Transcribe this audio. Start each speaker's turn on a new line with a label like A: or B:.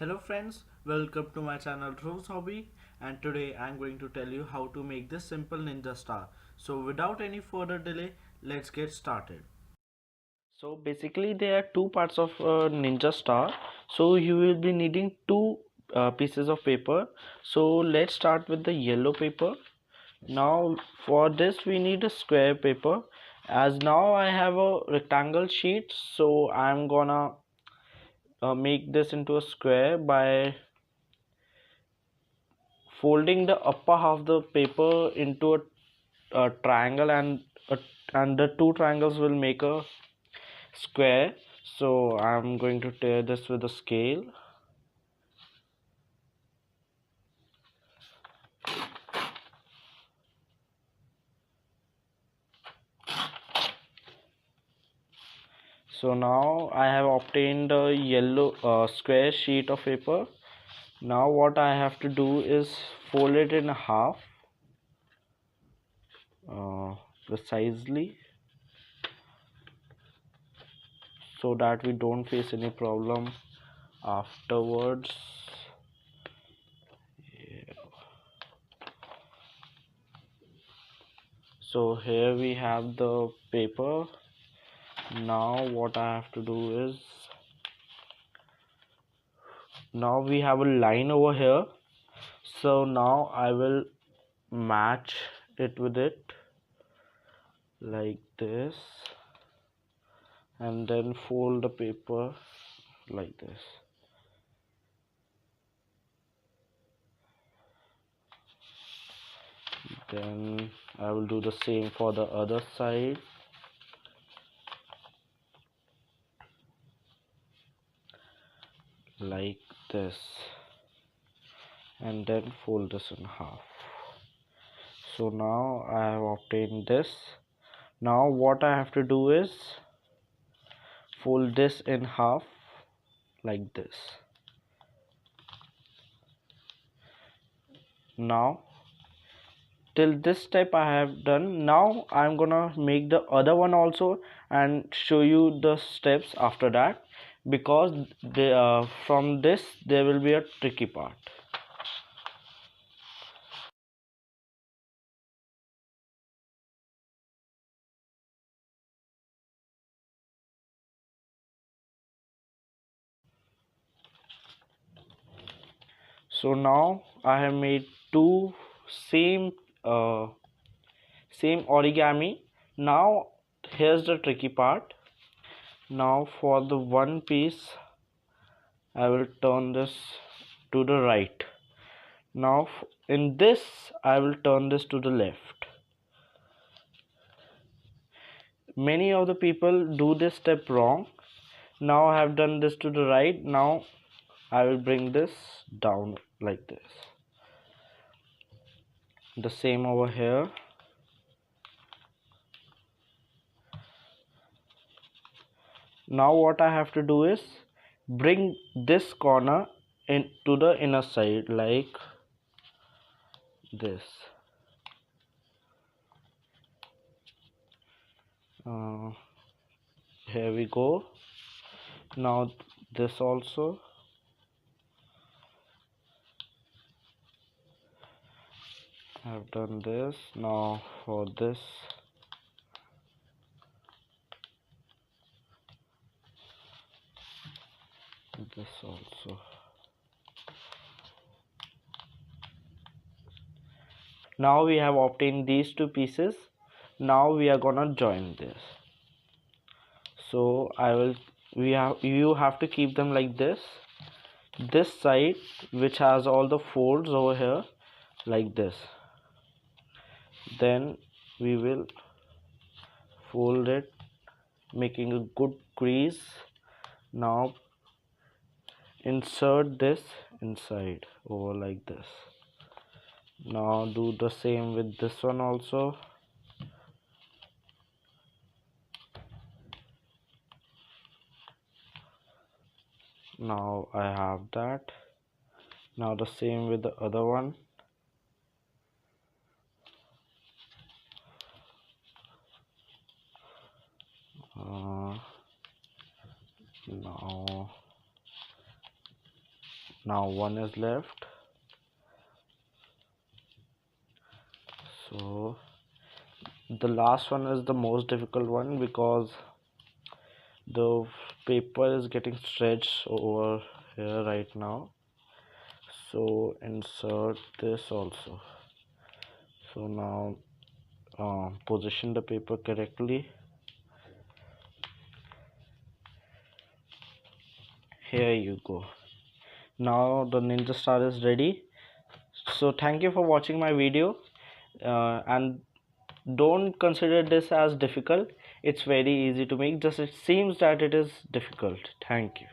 A: Hello friends, welcome to my channel Dhruv's Hobby, and today I'm going to tell you how to make this simple ninja star. So without any further delay, let's get started. So basically there are two parts of ninja star. So you will be needing two pieces of paper. So let's start with the yellow paper. Now for this we need a square paper. As now I have a rectangle sheet, so I'm gonna make this into a square by folding the upper half of the paper into a triangle, and the two triangles will make a square. So I'm going to tear this with a scale. So now I have obtained a yellow square sheet of paper. Now what I have to do is fold it in half, uh, precisely, so that we don't face any problem afterwards. So here we have the paper. Now what I have to do is, now we have a line over here, so now I will match it with it like this, and then fold the paper like this. Then I will do the same for the other side. Like this, and then fold this in half. So now I have obtained this. Now what I have to do is fold this in half like this. Now till this step I have done. Now I'm gonna make the other one also and show you the steps after that, because from this there will be a tricky part. So now I have made two same uh, same origami. Now here's the tricky part. Now for the one piece I will turn this to the right. Now in this I will turn this to the left. Many of the people do this step wrong. Now I have done this to the right. Now I will bring this down like this. The same over here. Now what I have to do is bring this corner into the inner side like this. uh, Here we go. Now this also. I've done this. Now for this, this also. Now we have obtained these two pieces. Now we are gonna join this. So you have to keep them like this. This side, which has all the folds over here, like this. Then we will fold it, making a good crease. Now insert this inside over like this. Now do the same with this one also. Now I have that. Now the same with the other one. Now Now one is left. So the last one is the most difficult one because the paper is getting stretched over here right now. So insert this also. So now position the paper correctly. Here you go. Now the ninja star is ready. So thank you for watching my video, and don't consider this as difficult. It's very easy to make, just it seems that it is difficult. Thank you.